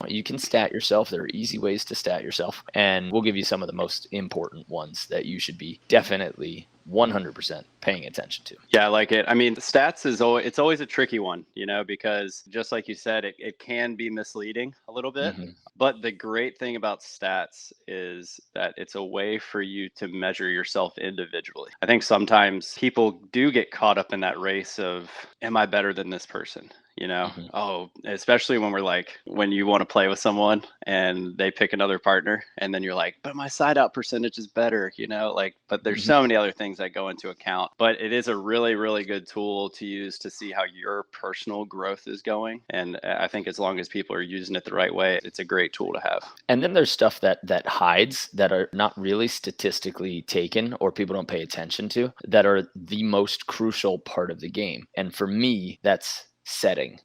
You can stat yourself. There are easy ways to stat yourself, and we'll give you some of the most important ones that you should be definitely 100% paying attention to. Yeah, I like it. I mean, the stats it's always a tricky one, because just like you said, it can be misleading a little bit. Mhm. But the great thing about stats is that it's a way for you to measure yourself individually. I think sometimes people do get caught up in that race of, am I better than this person? Mhm. Oh, especially when you want to play with someone and they pick another partner, and then you're like, but my side out percentage is better, but there's Mhm. so many other things that go into account. But it is a really, really good tool to use to see how your personal growth is going. And I think as long as people are using it the right way, it's a great tool to have. And then there's stuff that hides that are not really statistically taken or people don't pay attention to that are the most crucial part of the game. And for me, that's setting.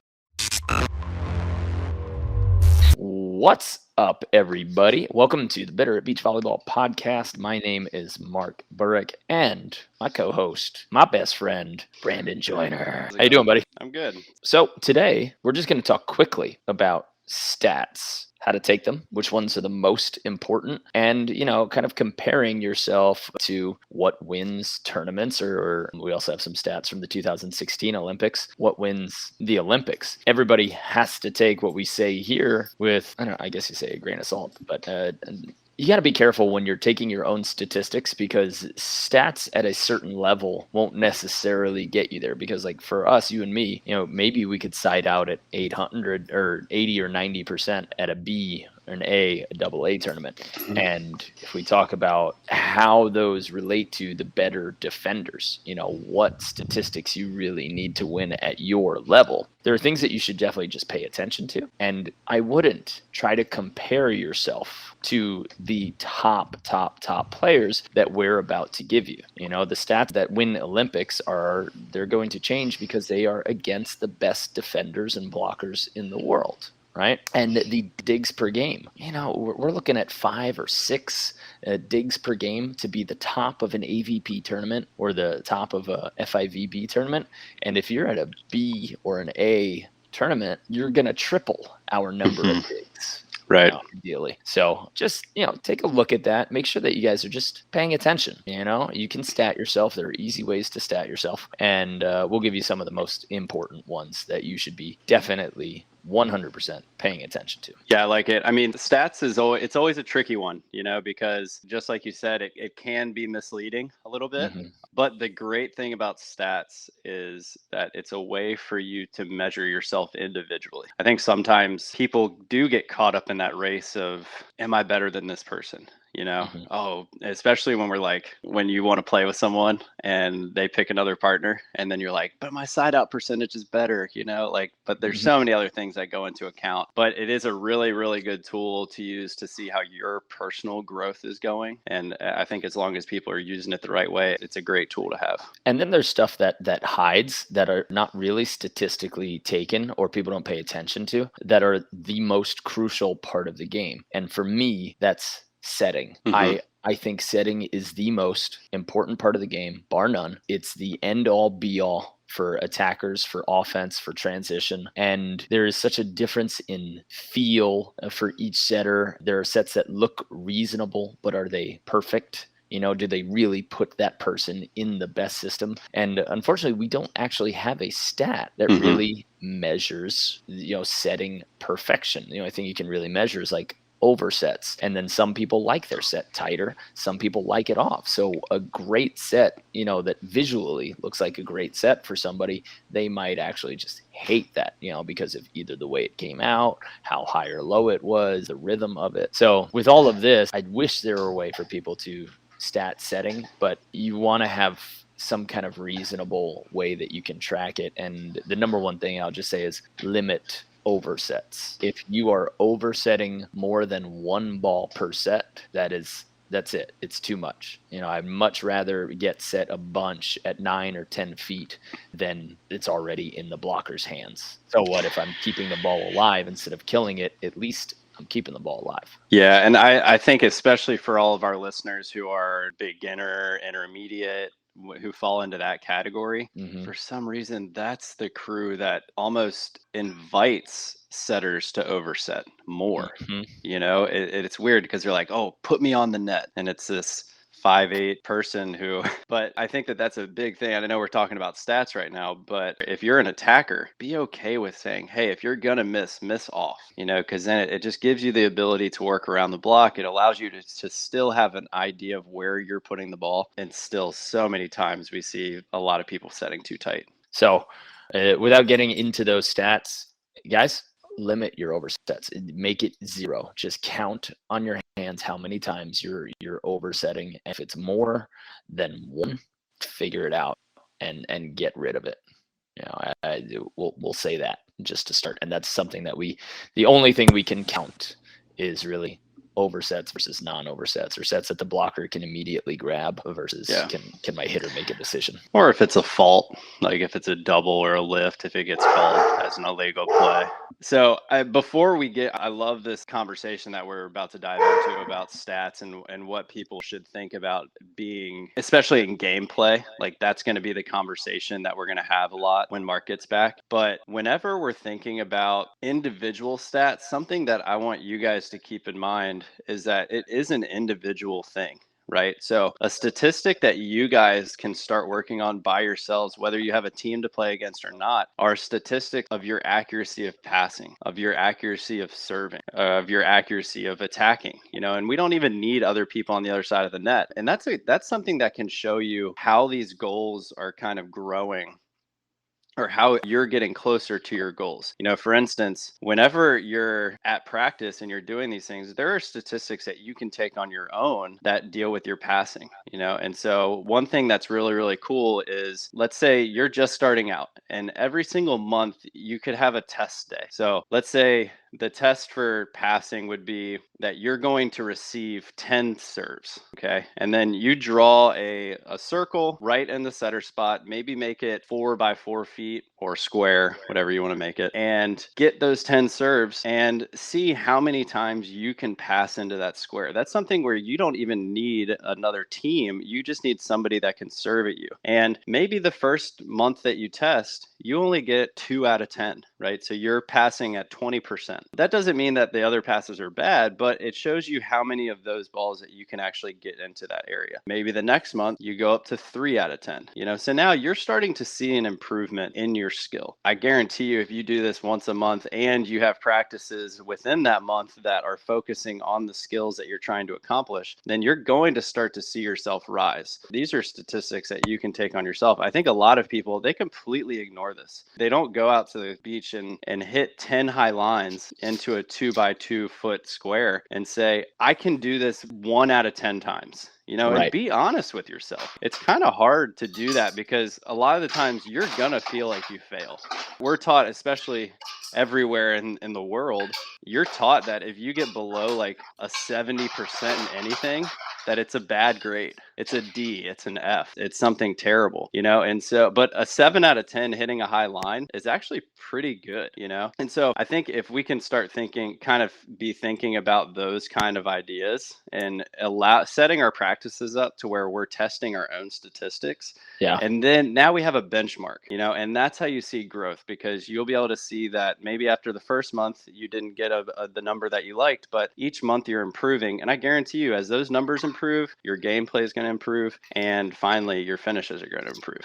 What's up, everybody? Welcome to the Better at Beach Volleyball podcast. My name is Mark Burrick, and my co-host, my best friend, Brandon Joyner. How you doing, buddy? I'm good. So today, we're just going to talk quickly about stats, how to take them, which ones are the most important, and, kind of comparing yourself to what wins tournaments, or we also have some stats from the 2016 Olympics, what wins the Olympics. Everybody has to take what we say here with, I guess you say a grain of salt, but you got to be careful when you're taking your own statistics, because stats at a certain level won't necessarily get you there. Because like for us, you and me, maybe we could side out at 800 or 80 or 90% at a B, an A, a double A tournament. And if we talk about how those relate to the better defenders, what statistics you really need to win at your level, there are things that you should definitely just pay attention to. And I wouldn't try to compare yourself to the top players that we're about to give you. The stats that win Olympics they're going to change because they are against the best defenders and blockers in the world. Right. And the digs per game, we're looking at 5 or 6 digs per game to be the top of an AVP tournament or the top of a FIVB tournament. And if you're at a B or an A tournament, you're going to triple our number of digs. Right. Ideally. So just, take a look at that. Make sure that you guys are just paying attention. You can stat yourself. There are easy ways to stat yourself. And we'll give you some of the most important ones that you should be definitely 100% paying attention to. Yeah, I like it. I mean, the stats it's always a tricky one, because just like you said, it can be misleading a little bit. Mhm. But the great thing about stats is that it's a way for you to measure yourself individually. I think sometimes people do get caught up in that race of, am I better than this person? Mhm. Oh, especially when you want to play with someone and they pick another partner, and then you're like, but my side out percentage is better, but there's Mhm. so many other things that go into account. But it is a really, really good tool to use to see how your personal growth is going. And I think as long as people are using it the right way, it's a great tool to have. And then there's stuff that hides that are not really statistically taken or people don't pay attention to that are the most crucial part of the game. And for me, that's setting. Mhm. I think setting is the most important part of the game, bar none. It's the end all be all for attackers, for offense, for transition. And there is such a difference in feel for each setter. There are sets that look reasonable, but are they perfect? Do they really put that person in the best system? And unfortunately, we don't actually have a stat that Mhm. really measures, setting perfection. The only thing you can really measure is like oversets. And then some people like their set tighter. Some people like it off. So a great set, that visually looks like a great set for somebody, they might actually just hate that, because of either the way it came out, how high or low it was, the rhythm of it. So with all of this, I wish there were a way for people to stat setting, but you want to have some kind of reasonable way that you can track it. And the number one thing I'll just say is limit oversets. If you are oversetting more than one ball per set, that's it. It's too much. I'd much rather get set a bunch at 9 or 10 feet than it's already in the blocker's hands. So what if I'm keeping the ball alive instead of killing it? At least I'm keeping the ball alive. Yeah, and I think especially for all of our listeners who are beginner, intermediate, who fall into that category, Hmm. for some reason, that's the crew that almost invites setters to overset more. Hmm. It's weird because they're like, oh, put me on the net. And it's this 5'8" person who, but I think that that's a big thing. I know we're talking about stats right now, but if you're an attacker, be okay with saying, hey, if you're going to miss off, because then it just gives you the ability to work around the block. It allows you to still have an idea of where you're putting the ball. And still, so many times we see a lot of people setting too tight. So, without getting into those stats, guys, limit your oversets. Make it 0. Just count on your hands how many times you're oversetting. If it's more than 1, figure it out and get rid of it. We'll say that just to start, and that's something that the only thing we can count is really oversets versus non-oversets, or sets that the blocker can immediately grab versus can my hitter make a decision. Or if it's a fault, like if it's a double or a lift, if it gets called as an illegal play. So before we get, I love this conversation that we're about to dive into about stats and what people should think about being, especially in gameplay. Like that's going to be the conversation that we're going to have a lot when Mark gets back. But whenever we're thinking about individual stats, something that I want you guys to keep in mind is that it is an individual thing. Right. So a statistic that you guys can start working on by yourselves, whether you have a team to play against or not, are statistics of your accuracy of passing, of your accuracy of serving, of your accuracy of attacking, and we don't even need other people on the other side of the net. And that's something that can show you how these goals are kind of growing, or how you're getting closer to your goals. For instance, whenever you're at practice and you're doing these things, there are statistics that you can take on your own that deal with your passing, And so one thing that's really, really cool is, let's say you're just starting out and every single month you could have a test day. So let's say the test for passing would be that you're going to receive 10 serves, okay? And then you draw a circle right in the setter spot, maybe make it 4 by 4 feet or square, whatever you want to make it, and get those 10 serves and see how many times you can pass into that square. That's something where you don't even need another team. You just need somebody that can serve at you. And maybe the first month that you test, you only get 2 out of 10, right? So you're passing at 20%. That doesn't mean that the other passes are bad, but it shows you how many of those balls that you can actually get into that area. Maybe the next month you go up to 3 out of 10, So now you're starting to see an improvement in your skill. I guarantee you, if you do this once a month and you have practices within that month that are focusing on the skills that you're trying to accomplish, then you're going to start to see yourself rise. These are statistics that you can take on yourself. I think a lot of people, they completely ignore this. They don't go out to the beach and hit 10 high lines into a 2 by 2 foot square and say, I can do this 1 out of 10 times. And Right. be honest with yourself. It's kind of hard to do that because a lot of the times you're going to feel like you fail. We're taught, especially everywhere in the world, you're taught that if you get below like a 70% in anything, that it's a bad grade. It's a D, it's an F, it's something terrible, And so, but a 7 out of 10 hitting a high line is actually pretty good, And so I think if we can start be thinking about those kind of ideas and setting our practices up to where we're testing our own statistics. Yeah. And then now we have a benchmark, and that's how you see growth, because you'll be able to see that maybe after the first month you didn't get the number that you liked, but each month you're improving. And I guarantee you, as those numbers improve, your gameplay is going to improve, and finally your finishes are going to improve.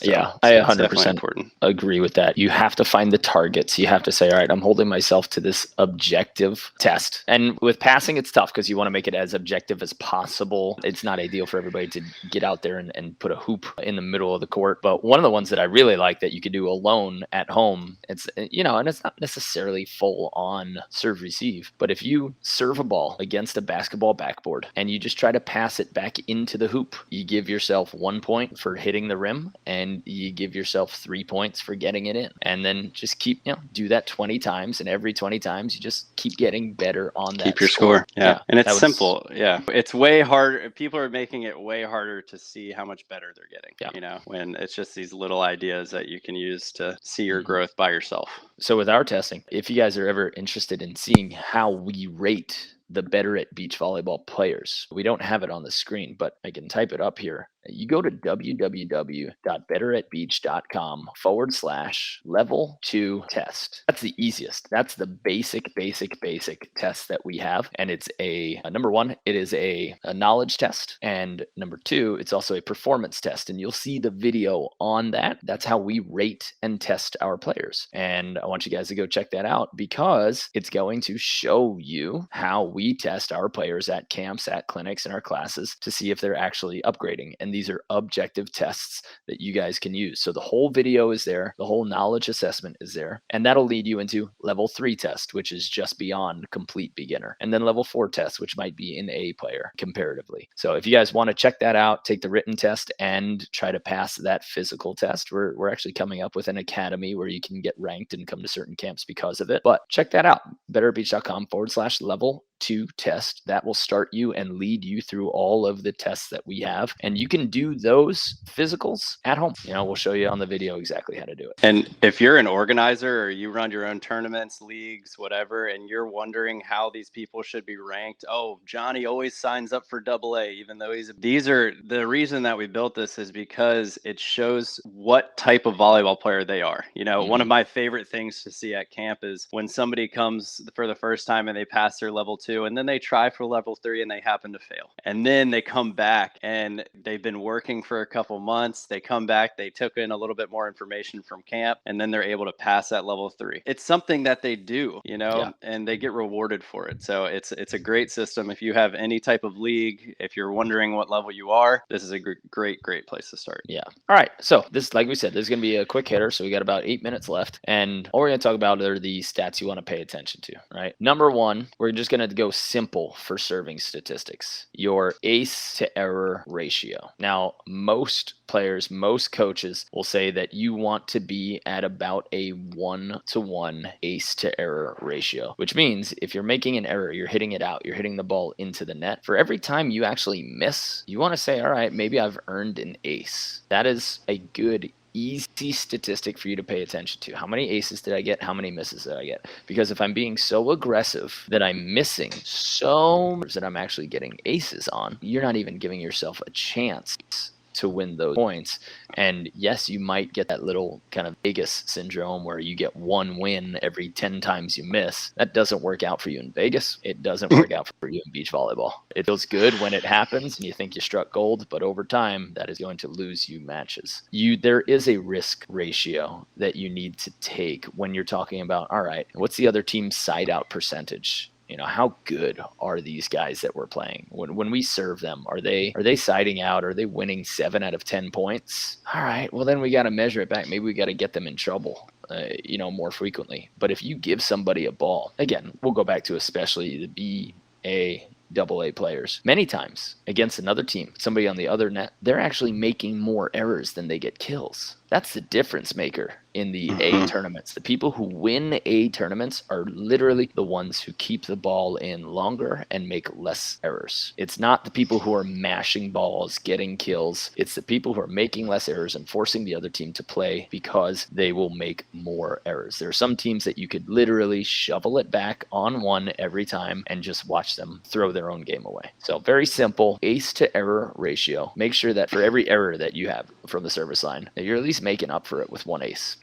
So, yeah, I it's definitely 100% important. agree with that. You have to find the targets. You have to say, all right, I'm holding myself to this objective test. And with passing, it's tough because you want to make it as objective as possible. It's not ideal for everybody to get out there and put a hoop in the middle of the court. But one of the ones that I really like that you could do alone at home, it's, and it's not necessarily full on serve receive, but if you serve a ball against a basketball backboard and you just try to pass it back into the hoop, you give yourself 1 point for hitting the rim, and you give yourself 3 points for getting it in. And then just keep, do that 20 times. And every 20 times, you just keep getting better on that. Keep your score. Yeah. And it's simple. Yeah. It's way harder. People are making it way harder to see how much better they're getting, when it's just these little ideas that you can use to see your growth by yourself. So with our testing, if you guys are ever interested in seeing how we rate the better at beach volleyball players, we don't have it on the screen, but I can type it up here. you go to www.betteratbeach.com/level 2 test. That's the easiest. That's the basic test that we have. And it's number one, it is a knowledge test. And number two, it's also a performance test. And you'll see the video on that. That's how we rate and test our players. And I want you guys to go check that out because it's going to show you how we test our players at camps, at clinics, and our classes to see if they're actually upgrading. And these are objective tests that you guys can use. So the whole video is there, the whole knowledge assessment is there, and that'll lead you into level 3 test, which is just beyond complete beginner, and then level 4 test, which might be an A player comparatively. So if you guys want to check that out, take the written test and try to pass that physical test, we're actually coming up with an academy where you can get ranked and come to certain camps because of it. But check that out, betteratbeach.com/level 2 test. That will start you and lead you through all of the tests that we have. And you can do those physicals at home. We'll show you on the video exactly how to do it. And if you're an organizer or you run your own tournaments, leagues, whatever, and you're wondering how these people should be ranked, oh, Johnny always signs up for AA, even though the reason that we built this is because it shows what type of volleyball player they are. One of my favorite things to see at camp is when somebody comes for the first time and they pass their level 2 and then they try for level 3 and they happen to fail. And then they come back and they've been working for a couple months. They come back, they took in a little bit more information from camp, and then they're able to pass that level 3. It's something that they do, and they get rewarded for it. So it's a great system. If you have any type of league, if you're wondering what level you are, this is a great place to start. Yeah. All right. So this, like we said, this is going to be a quick hitter. So we got about 8 minutes left. And all we're going to talk about are the stats you want to pay attention to, right? Number one, we're just going to go simple for serving statistics. Your ace to error ratio. Now, most players, most coaches will say that you want to be at about a 1-to-1 ace to error ratio, which means if you're making an error, you're hitting it out, you're hitting the ball into the net. For every time you actually miss, you want to say, all right, maybe I've earned an ace. That is a good, easy statistic for you to pay attention to. How many aces did I get? How many misses did I get? Because if I'm being so aggressive that I'm missing so much that I'm actually getting aces on, you're not even giving yourself a chance to win those points. And yes, you might get that little kind of Vegas syndrome where you get one win every 10 times you miss. That doesn't work out for you in Vegas. It doesn't work out for you in beach volleyball. It feels good when it happens and you think you struck gold, but over time that is going to lose you matches. There is a risk ratio that you need to take when you're talking about, all right, what's the other team's side out percentage? How good are these guys that we're playing? When we serve them, are they siding out? Are they winning 7 out of 10 points? All right, well then we got to measure it back. Maybe we got to get them in trouble, more frequently. But if you give somebody a ball, again, we'll go back to especially the B, A, AA players, many times against another team, somebody on the other net, they're actually making more errors than they get kills. That's the difference maker in the A tournaments. The people who win A tournaments are literally the ones who keep the ball in longer and make less errors. It's not the people who are mashing balls, getting kills. It's the people who are making less errors and forcing the other team to play because they will make more errors. There are some teams that you could literally shovel it back on one every time and just watch them throw their own game away. So very simple, ace to error ratio. Make sure that for every error that you have from the service line, that you're at least making up for it with one ace,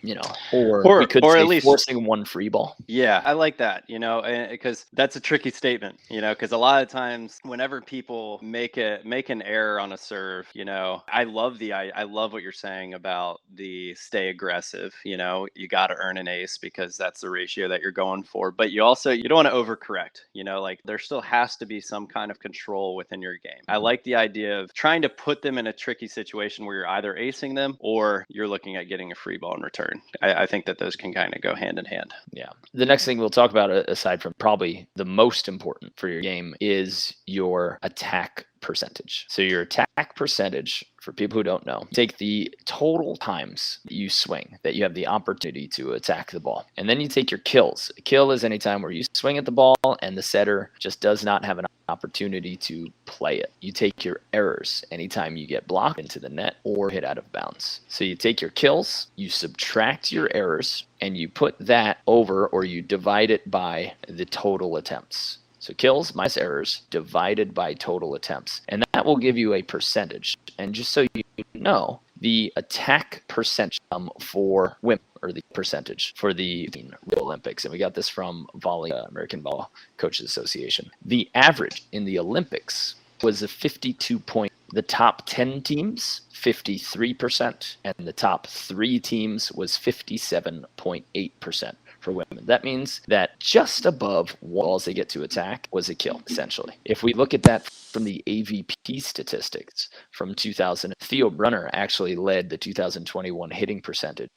or we could say at least forcing one free ball. Yeah, I like that, because that's a tricky statement, because a lot of times whenever people make an error on a serve, I love what you're saying about the stay aggressive. You got to earn an ace because that's the ratio that you're going for, but you don't want to overcorrect. Like there still has to be some kind of control within your game. I like the idea of trying to put them in a tricky situation where you're either acing them or you're looking at getting a free ball in return. I think that those can kind of go hand in hand. Yeah. The next thing we'll talk about, aside from probably the most important for your game, is your attack percentage. So your attack percentage, for people who don't know, take the total times you swing that you have the opportunity to attack the ball. And then you take your kills. A kill is any time where you swing at the ball and the setter just does not have an opportunity to play it. You take your errors anytime you get blocked into the net or hit out of bounds. So you take your kills, you subtract your errors, and you put that over, or you divide it by the total attempts. So kills minus errors divided by total attempts. And that that will give you a percentage. And just so you know, the attack percentage for women, or the percentage for the Olympics, and we got this from American Volleyball Coaches Association. The average in the Olympics was a 52 point. The top 10 teams, 53%, and the top 3 teams was 57.8% for women. That means that just above walls they get to attack was a kill, essentially. If we look at that from the AVP statistics from 2000, Theo Brunner actually led the 2021 hitting percentage.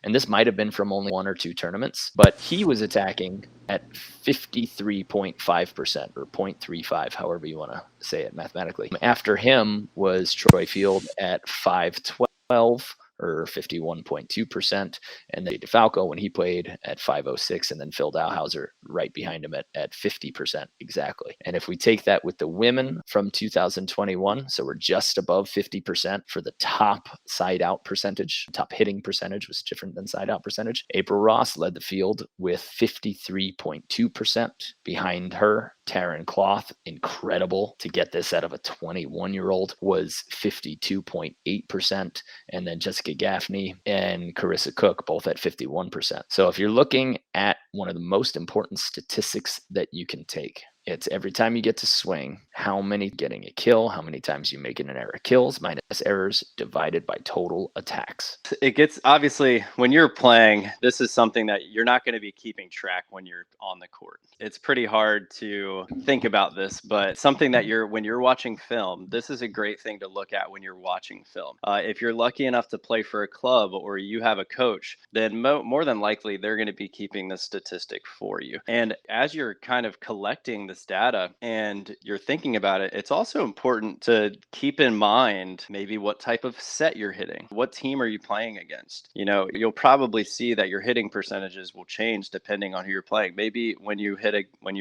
And this might have been from only 1 or 2 tournaments, but he was attacking at 53.5% or 0.35, however you want to say it mathematically. After him was Troy Field at 512 or 51.2%, and then DeFalco when he played at 506, and then Phil Dowhauser right behind him at 50% exactly. And if we take that with the women from 2021, so we're just above 50% for the top side out percentage. Top hitting percentage was different than side out percentage. April Ross led the field with 53.2%. Behind her, Taryn Cloth, incredible to get this out of a 21-year-old, was 52.8%. And then Jessica Gaffney and Carissa Cook both at 51%. So if you're looking at one of the most important statistics that you can take, it's every time you get to swing, how many getting a kill, how many times you make an error kills minus errors divided by total attacks. It gets, obviously, when you're playing, this is something that you're not going to be keeping track when you're on the court. It's pretty hard to think about this, but something that when you're watching film, this is a great thing to look at when you're watching film. If you're lucky enough to play for a club or you have a coach, then more than likely they're going to be keeping this statistic for you. And as you're kind of collecting this data and you're thinking about it, it's also important to keep in mind maybe what type of set you're hitting. What team are you playing against? You know, you'll probably see that your hitting percentages will change depending on who you're playing. Maybe when you're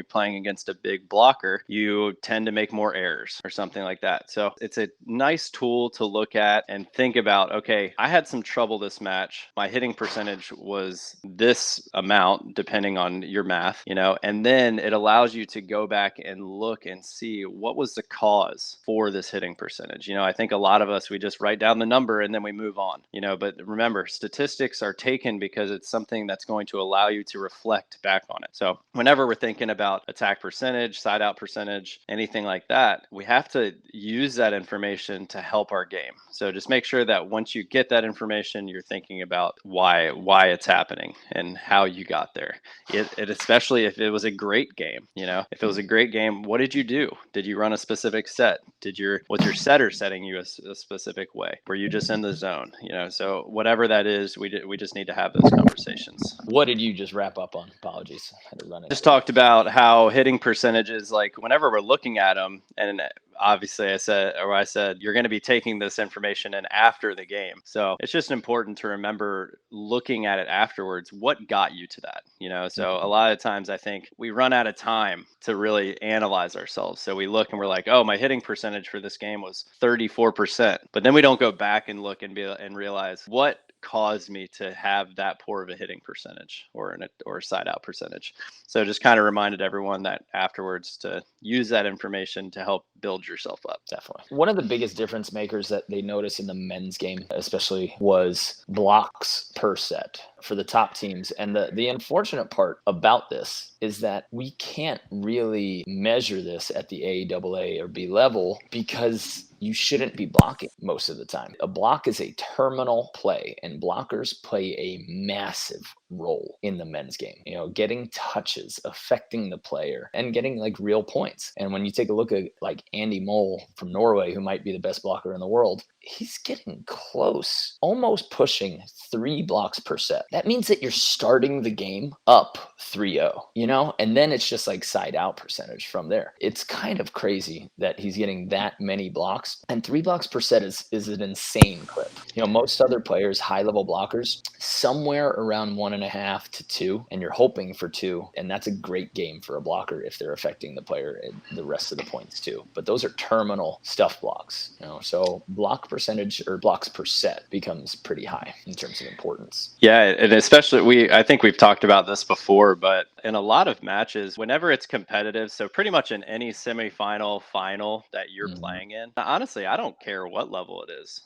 playing against a big blocker, you tend to make more errors or something like that. So it's a nice tool to look at and think about, okay, I had some trouble this match. My hitting percentage was this amount, depending on your math, and then it allows you to go back and look and see what was the cause for this hitting percentage. I think a lot of us, we just write down the number and then we move on, but remember, statistics are taken because it's something that's going to allow you to reflect back on it. So whenever we're thinking about attack percentage, side out percentage, anything like that, we have to use that information to help our game. So just make sure that once you get that information, you're thinking about why it's happening and how you got there. It especially if it was a great game, if it was a great game, what did you do? Did you run a specific set? Was your setter setting you a specific way? Were you just in the zone? So whatever that is, we just need to have those conversations. What did you just wrap up on? Apologies, I had to run it. Just talked about how hitting percentages, like whenever we're looking at them, and obviously I said you're going to be taking this information in after the game. So it's just important to remember looking at it afterwards. What got you to that? So a lot of times I think we run out of time to really analyze ourselves. So we look and we're like, oh, my hitting percentage for this game was 34%. But then we don't go back and look and realize what caused me to have that poor of a hitting percentage or a side out percentage. So just kind of reminded everyone that afterwards to use that information to help build yourself up. Definitely. One of the biggest difference makers that they noticed in the men's game especially was blocks per set for the top teams. And the unfortunate part about this is that we can't really measure this at the AAA or B level because you shouldn't be blocking most of the time. A block is a terminal play, and blockers play a massive role in the men's game. Getting touches, affecting the player, and getting like real points. And when you take a look at like Andy Mole from Norway, who might be the best blocker in the world, he's getting close, almost pushing 3 blocks per set. That means that you're starting the game up 3-0, and then it's just like side out percentage from there. It's kind of crazy that he's getting that many blocks, and 3 blocks per set is an insane clip. Most other players, high level blockers, somewhere around 1.5 1.5 to 2, and you're hoping for 2, and that's a great game for a blocker if they're affecting the player and the rest of the points too. But those are terminal stuff blocks, so block percentage or blocks per set becomes pretty high in terms of importance. Yeah, and especially I think we've talked about this before, but in a lot of matches, whenever it's competitive, so pretty much in any semifinal, final that you're playing in, honestly, I don't care what level it is.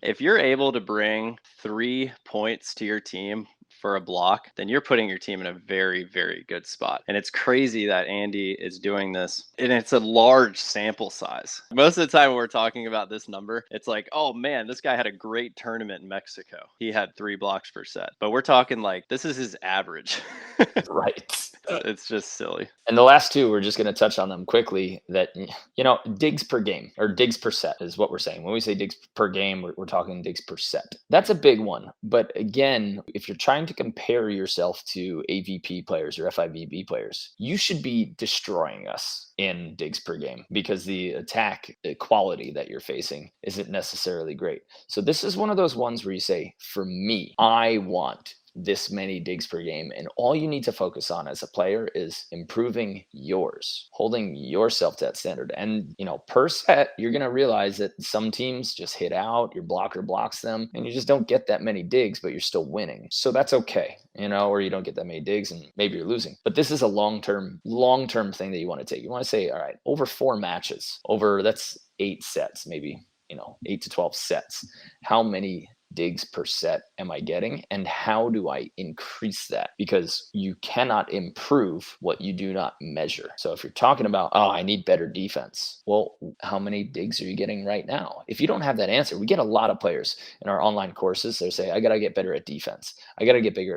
If you're able to bring 3 points to your team for a block, then you're putting your team in a very, very good spot. And it's crazy that Andy is doing this, and it's a large sample size. Most of the time when we're talking about this number, it's like, oh man, this guy had a great tournament in Mexico. He had 3 blocks per set. But we're talking like this is his average. Right. It's just silly. And the last two, we're just going to touch on them quickly. That, digs per game or digs per set is what we're saying. When we say digs per game, we're talking digs per set. That's a big one. But again, if you're trying to compare yourself to AVP players or FIVB players, you should be destroying us in digs per game because the attack quality that you're facing isn't necessarily great. So this is one of those ones where you say, for me, I want this many digs per game, and all you need to focus on as a player is improving yours, holding yourself to that standard. And per set, you're going to realize that some teams just hit out, your blocker blocks them, and you just don't get that many digs, but you're still winning. So that's okay, or you don't get that many digs and maybe you're losing. But this is a long-term thing that you want to take. You want to say, all right, over 4 matches, that's 8 sets, maybe 8 to 12 sets, how many digs per set am I getting, and how do I increase that? Because you cannot improve what you do not measure. So if you're talking about, I need better defense, well, how many digs are you getting right now? If you don't have that answer, we get a lot of players in our online courses. They say, I got to get better at defense. I got to get bigger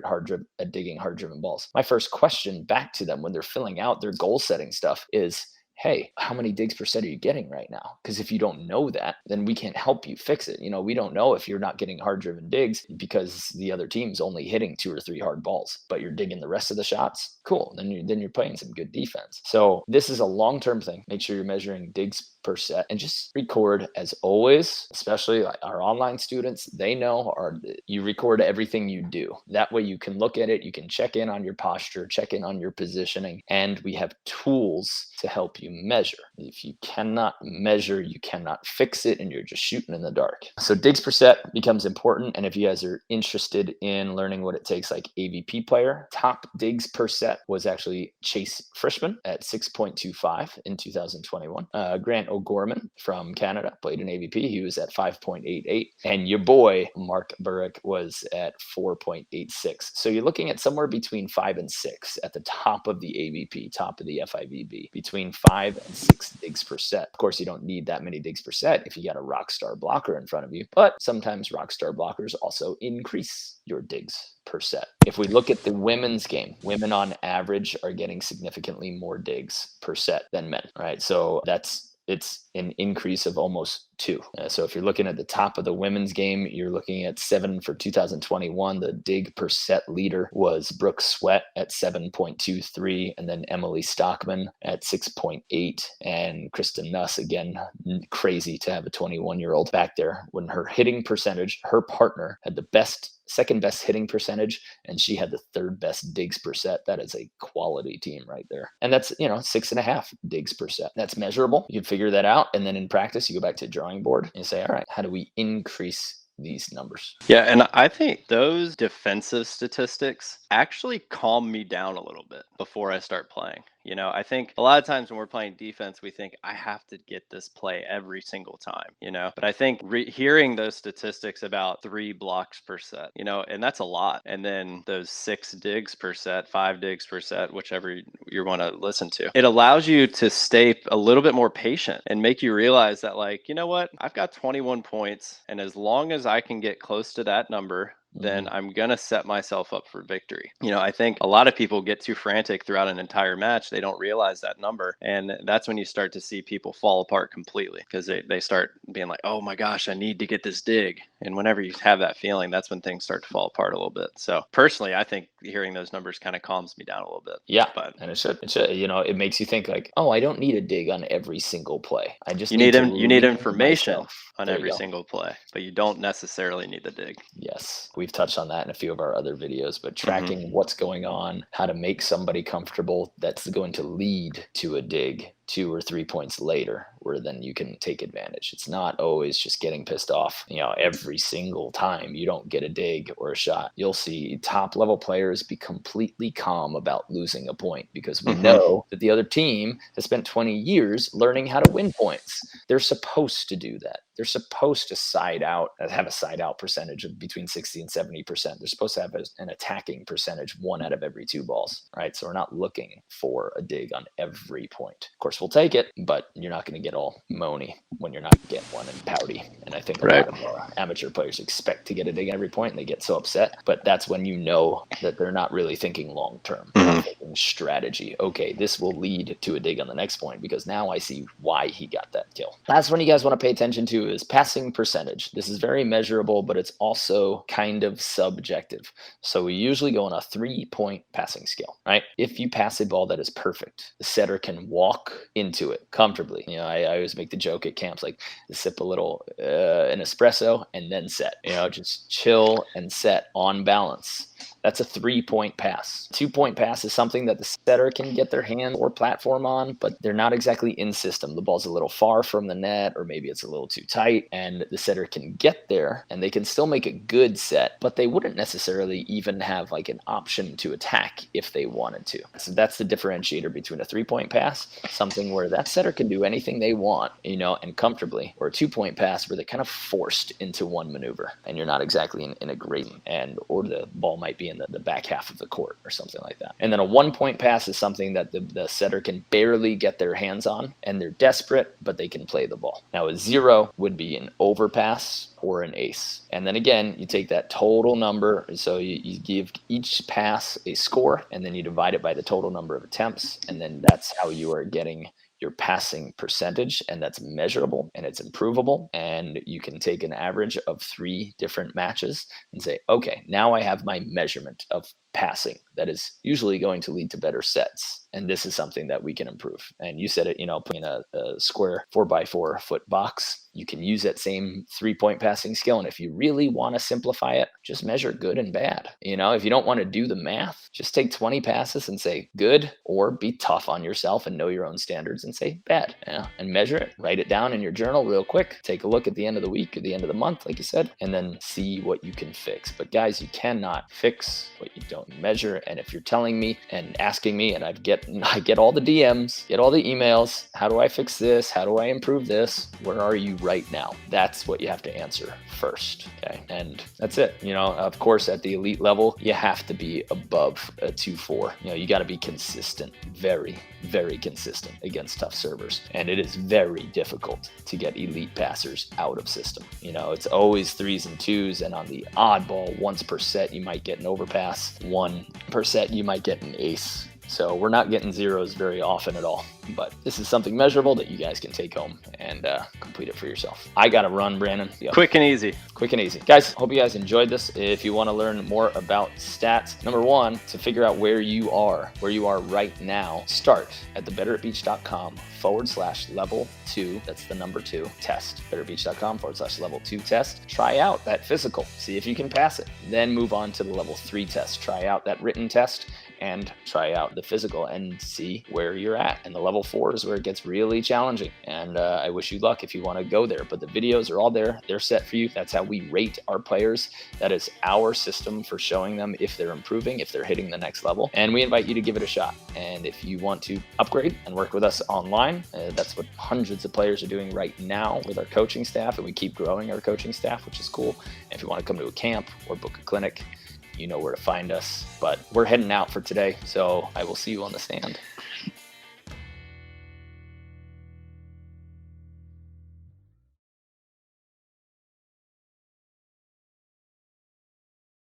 at digging hard driven balls. My first question back to them when they're filling out their goal setting stuff is, hey, how many digs per set are you getting right now? Because if you don't know that, then we can't help you fix it. We don't know if you're not getting hard driven digs because the other team's only hitting 2 or 3 hard balls, but you're digging the rest of the shots. Cool. Then you're playing some good defense. So this is a long-term thing. Make sure you're measuring digs per set and just record as always, especially like our online students, they know you record everything you do. That way you can look at it, you can check in on your posture, check in on your positioning, and we have tools to help you measure. If you cannot measure, you cannot fix it, and you're just shooting in the dark. So digs per set becomes important. And if you guys are interested in learning what it takes, like AVP player, top digs per set was actually Chase Frischman at 6.25 in 2021. Grant O'Gorman from Canada played in AVP. He was at 5.88. And your boy, Mark Burrick, was at 4.86. So you're looking at somewhere between 5 and 6 at the top of the AVP, top of the FIVB, between 5 and 6 digs per set. Of course, you don't need that many digs per set if you got a rock star blocker in front of you, but sometimes rock star blockers also increase your digs per set. If we look at the women's game, women on average are getting significantly more digs per set than men, right? So it's an increase of almost 2. So if you're looking at the top of the women's game, you're looking at 7 for 2021. The dig per set leader was Brooke Sweat at 7.23, and then Emily Stockman at 6.8, and Kristen Nuss, again, crazy to have a 21-year-old back there. When her hitting percentage, her partner had the second best hitting percentage, and she had the 3rd best digs per set. That is a quality team right there. And that's 6.5 digs per set. That's measurable. You can figure that out, and then in practice you go back to the drawing board and say, all right, how do we increase these numbers? Yeah, and I think those defensive statistics actually calm me down a little bit before I start playing. I think a lot of times when we're playing defense, we think I have to get this play every single time, but I think hearing those statistics about 3 blocks per set, and that's a lot. And then those 6 digs per set, 5 digs per set, whichever you want to listen to, it allows you to stay a little bit more patient and make you realize that, like, you know what, I've got 21 points. And as long as I can get close to that number, then I'm going to set myself up for victory. I think a lot of people get too frantic throughout an entire match. They don't realize that number. And that's when you start to see people fall apart completely, because they start being like, oh my gosh, I need to get this dig. And whenever you have that feeling, that's when things start to fall apart a little bit. So personally, I think hearing those numbers kind of calms me down a little bit. Yeah, but and it should. It makes you think like, oh, I don't need a dig on every single play. I just you need need information myself. on every single play, but you don't necessarily need the dig. Yes, we we've touched on that in a few of our other videos, but tracking what's going on, how to make somebody comfortable, that's going to lead to a dig 2 or 3 points later, where then you can take advantage. It's not always just getting pissed off, every single time you don't get a dig or a shot. You'll see top level players be completely calm about losing a point because we know that the other team has spent 20 years learning how to win points. They're supposed to do that. They're supposed to have a side out percentage of between 60 and 70%. They're supposed to have an attacking percentage 1 out of every 2 balls, right? So we're not looking for a dig on every point. Of course, we'll take it, but you're not going to get all moany when you're not getting one and pouty. And I think a lot of our amateur players expect to get a dig at every point and they get so upset. But that's when you know that they're not really thinking long term. They're not thinking strategy. Okay, this will lead to a dig on the next point because now I see why he got that kill. Last one you guys want to pay attention to is passing percentage. This is very measurable, but it's also kind of subjective. So we usually go on a 3-point passing scale, right? If you pass a ball that is perfect, the setter can walk into it comfortably. I always make the joke at camps, like sip a little an espresso and then set, just chill and set on balance. That's a 3-point pass. 2-point pass is something that the setter can get their hand or platform on, but they're not exactly in system. The ball's a little far from the net, or maybe it's a little too tight, and the setter can get there and they can still make a good set, but they wouldn't necessarily even have like an option to attack if they wanted to. So that's the differentiator between a 3-point pass, something where that setter can do anything they want, and comfortably, or a 2-point pass where they're kind of forced into one maneuver and you're not exactly in a great, or the ball might be in the back half of the court or something like that. And then a 1-point pass is something that the setter can barely get their hands on and they're desperate, but they can play the ball. Now a 0 would be an overpass or an ace. And then again, you take that total number. So you give each pass a score and then you divide it by the total number of attempts. And then that's how you are getting your passing percentage, and that's measurable and it's improvable. And you can take an average of 3 different matches and say, okay, now I have my measurement of passing that is usually going to lead to better sets. And this is something that we can improve. And you said it, putting a square 4x4 foot box, you can use that same 3-point passing skill. And if you really want to simplify it, just measure good and bad. If you don't want to do the math, just take 20 passes and say good, or be tough on yourself and know your own standards and say bad, and measure it, write it down in your journal real quick, take a look at the end of the week or the end of the month, like you said, and then see what you can fix. But guys, you cannot fix what you don't measure. And if you're telling me and asking me, and I get all the DMs, get all the emails, how do I fix this? How do I improve this? Where are you right now? That's what you have to answer first. Okay. And that's it. Of course, at the elite level, you have to be above a 2-4. You got to be consistent, very, very consistent against tough servers. And it is very difficult to get elite passers out of system. It's always 3s and 2s. And on the oddball, once per set, you might get an overpass. 1 per set, you might get an ace. So we're not getting 0s very often at all. But this is something measurable that you guys can take home and complete it for yourself. I got to run, Brandon. Yep. Quick and easy. Quick and easy. Guys, hope you guys enjoyed this. If you want to learn more about stats, number 1, to figure out where you are right now, start at thebetteratbeach.com/level 2. That's the number 2 test. betteratbeach.com/level 2 test. Try out that physical. See if you can pass it. Then move on to the level 3 test. Try out that written test and try out the physical and see where you're at. And the level 4 is where it gets really challenging. And I wish you luck if you want to go there. But the videos are all there. They're set for you. That's how we rate our players. That is our system for showing them if they're improving, if they're hitting the next level. And we invite you to give it a shot. And if you want to upgrade and work with us online, that's what hundreds of players are doing right now with our coaching staff. And we keep growing our coaching staff, which is cool. And if you want to come to a camp or book a clinic, you know where to find us. But we're heading out for today, so I will see you on the stand.